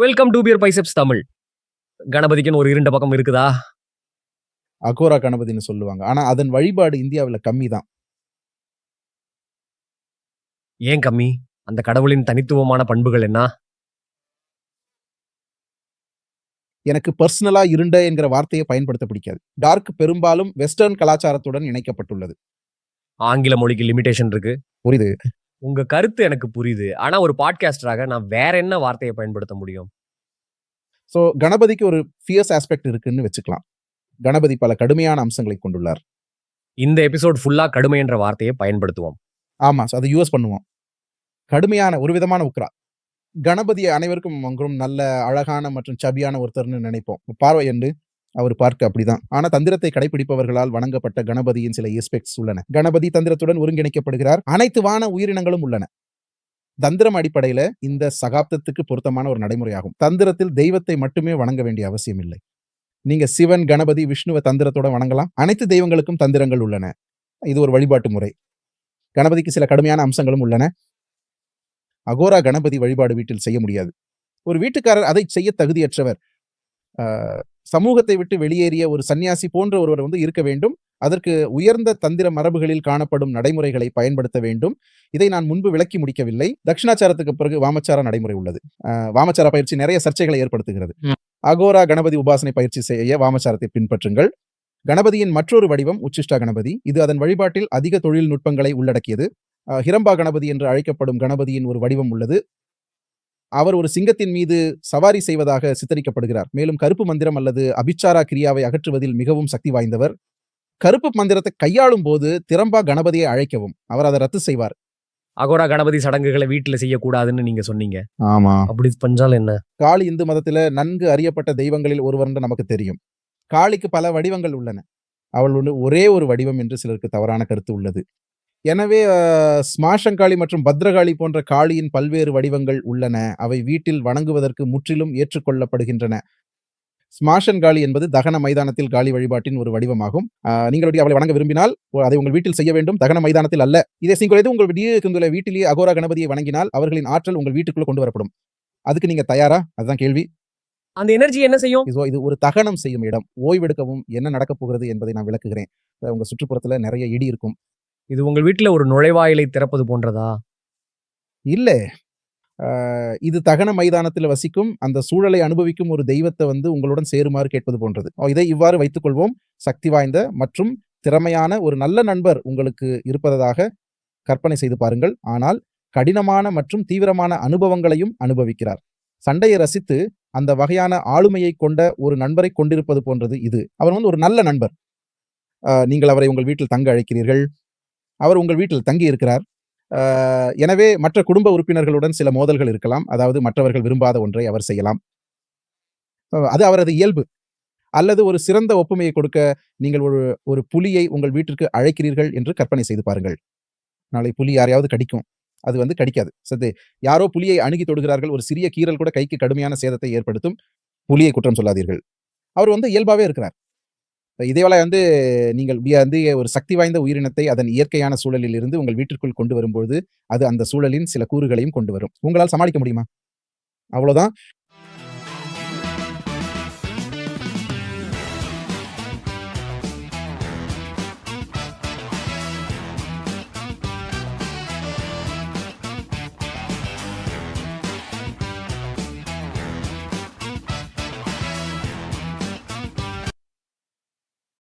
Welcome to Beer Biceps Tamil. கணபதிக்குன்னு ஒரு இருண்ட பக்கம் இருக்குதா? அகோரா கணபதின்னு சொல்லுவாங்க. ஆனா அதன் வழிபாடு இந்தியாவுல கம்மி தான். ஏன் கம்மி? அந்த கடவுளின் தனித்துவமான பண்புகள் என்ன? எனக்கு பர்சனலா இருண்ட என்கிற வார்த்தையை பயன்படுத்த பிடிக்காது. டார்க் பெரும்பாலும் வெஸ்டர்ன் கலாச்சாரத்துடன் இணைக்கப்பட்டுள்ளது. ஆங்கில மொழிக்கு லிமிட்டேஷன் இருக்கு. புரியுது. உங்க கருத்து எனக்கு புரியுது. ஆனா ஒரு பாட்காஸ்டராக நான் வேற என்ன வார்த்தையை பயன்படுத்த முடியும்? ஸோ கணபதிக்கு ஒரு ஃபியர்ஸ் ஆஸ்பெக்ட் இருக்குன்னு வச்சுக்கலாம். கணபதி பல கடுமையான அம்சங்களை கொண்டுள்ளார். இந்த எபிசோட் ஃபுல்லா கடுமை என்ற வார்த்தையை பயன்படுத்துவோம். ஆமா. அதை யூஸ் பண்ணுவோம். கடுமையான ஒரு விதமான உக்ரா. கணபதியை அனைவருக்கும் நல்ல அழகான மற்றும் சபியான ஒருத்தர்னு நினைப்போம். பார்வை என்று அவர் பார்க்க அப்படிதான். ஆனா தந்திரத்தை கடைபிடிப்பவர்களால் வணங்கப்பட்ட கணபதியின் சில எஸ்பெக்ட்ஸ் உள்ளன. கணபதி தந்திரத்துடன் ஒருங்கிணைக்கப்படுகிறார். அனைத்து வான உயிரினங்களும் உள்ளன. தந்திரம் அடிப்படையில இந்த சகாப்தத்துக்கு பொருத்தமான ஒரு நடைமுறையாகும். தந்திரத்தில் தெய்வத்தை மட்டுமே வணங்க வேண்டிய அவசியம் இல்லை. நீங்க சிவன், கணபதி, விஷ்ணுவை தந்திரத்தோட வணங்கலாம். அனைத்து தெய்வங்களுக்கும் தந்திரங்கள் உள்ளன. இது ஒரு வழிபாட்டு முறை. கணபதிக்கு சில கடுமையான அம்சங்களும் உள்ளன. அகோரா கணபதி வழிபாடு வீட்டில் செய்ய முடியாது. ஒரு வீட்டுக்காரர் அதை செய்ய தகுதியற்றவர். சமூகத்தை விட்டு வெளியேறிய ஒரு சன்னியாசி போன்ற ஒருவர் இருக்க வேண்டும். அதற்கு உயர்ந்த தந்திர மரபுகளில் காணப்படும் நடைமுறைகளை பயன்படுத்த வேண்டும். இதை நான் முன்பு விளக்கி முடிக்கவில்லை. தட்சிணாச்சாரத்துக்கு பிறகு வாமச்சார நடைமுறை உள்ளது. வாமச்சார பயிற்சி நிறைய சர்ச்சைகளை ஏற்படுத்துகிறது. அகோரா கணபதி உபாசனை பயிற்சி செய்ய வாமச்சாரத்தை பின்பற்றுங்கள். கணபதியின் மற்றொரு வடிவம் உச்சிஷ்டா கணபதி. இது அதன் வழிபாட்டில் அதிக தொழில்நுட்பங்களை உள்ளடக்கியது. ஹிரம்பா கணபதி என்று அழைக்கப்படும் கணபதியின் ஒரு வடிவம் உள்ளது. அவர் ஒரு சிங்கத்தின் மீது சவாரி செய்வதாக சித்தரிக்கப்படுகிறார். மேலும் கருப்பு மந்திரம் அல்லது அபிச்சாரா கிரியாவை அகற்றுவதில் மிகவும் சக்தி வாய்ந்தவர். கருப்பு மந்திரத்தை கையாளும் போது திரம்பா கணபதியை அழைக்கவும். அவர் அதை ரத்து செய்வார். அகோரா கணபதி சடங்குகளை வீட்டுல செய்யக்கூடாதுன்னு நீங்க சொன்னீங்க. ஆமா. அப்படி பஞ்சால் என்ன? காளி இந்து மதத்துல நன்கு அறியப்பட்ட தெய்வங்களில் ஒருவர் என்று நமக்கு தெரியும். காளிக்கு பல வடிவங்கள் உள்ளன. அவள் ஒரே ஒரு வடிவம் என்று சிலருக்கு தவறான கருத்து உள்ளது. எனவே ஸ்மாஷங்காளி மற்றும் பத்ரகாளி போன்ற காளியின் பல்வேறு வடிவங்கள் உள்ளன. அவை வீட்டில் வணங்குவதற்கு முற்றிலும் ஏற்றுக்கொள்ளப்படுகின்றன. ஸ்மாஷன்காளி என்பது தகன மைதானத்தில் காளி வழிபாட்டின் ஒரு வடிவமாகும். நீங்கள் அவளை வணங்க விரும்பினால் அதை உங்கள் வீட்டில் செய்ய வேண்டும், தகன மைதானத்தில் அல்ல. இதே சிங்குள்ளது உங்கள் வீட்டிலேயே அகோரா கணபதியை வணங்கினால் அவர்களின் ஆற்றல் உங்கள் வீட்டுக்குள்ள கொண்டு வரப்படும். அதுக்கு நீங்க தயாரா? அதுதான் கேள்வி. அந்த எனர்ஜி என்ன செய்யும்? இது ஒரு தகனம் செய்யும் இடம். ஓய்வெடுக்கவும் என்ன நடக்க போகிறது என்பதை நான் விளக்குகிறேன். உங்க சுற்றுப்புறத்துல நிறைய இடி இருக்கும். இது உங்கள் வீட்டுல ஒரு நுழைவாயிலை திறப்பது போன்றதா? இல்ல. இது தகன மைதானத்தில் வசிக்கும் அந்த சூழலை அனுபவிக்கும் ஒரு தெய்வத்தை உங்களுடன் சேருமாறு கேட்பது போன்றது. இதை இவ்வாறு வைத்துக் கொள்வோம். சக்தி வாய்ந்த மற்றும் திறமையான ஒரு நல்ல நண்பர் உங்களுக்கு இருப்பதாக கற்பனை செய்து பாருங்கள். ஆனால் கடினமான மற்றும் தீவிரமான அனுபவங்களையும் அனுபவிக்கிறார். சண்டையை ரசித்து அந்த வகையான ஆளுமையை கொண்ட ஒரு நண்பரை கொண்டிருப்பது போன்றது இது. அவர் ஒரு நல்ல நண்பர். நீங்கள் அவரை உங்கள் வீட்டில் தங்க அழைக்கிறீர்கள். அவர் உங்கள் வீட்டில் தங்கி இருக்கிறார். எனவே மற்ற குடும்ப உறுப்பினர்களுடன் சில மோதல்கள் இருக்கலாம். அதாவது மற்றவர்கள் விரும்பாத ஒன்றை அவர் செய்யலாம். அது அவரது இயல்பு. அல்லது ஒரு சிறந்த ஒப்புமையை கொடுக்க நீங்கள் ஒரு புலியை உங்கள் வீட்டிற்கு அழைக்கிறீர்கள் என்று கற்பனை செய்து பாருங்கள். நாளை புலி யாரையாவது கடிக்கும். அது கடிக்காது. சரி, யாரோ புலியை அணுகி தொடுகிறார்கள். ஒரு சிறிய கீறல் கூட கைக்கு கடுமையான சேதத்தை ஏற்படுத்தும். புலியை குற்றம் சொல்லாதீர்கள். அவர் இயல்பாவே இருக்கிறார். இதேவேளை நீங்கள் ஒரு சக்தி வாய்ந்த உயிரினத்தை அதன் இயற்கையான சூழலில் இருந்து உங்கள் வீட்டிற்குள் கொண்டு வரும்போது அது அந்த சூழலின் சில கூறுகளையும் கொண்டு வரும். உங்களால் சமாளிக்க முடியுமா? அவ்வளவுதான்.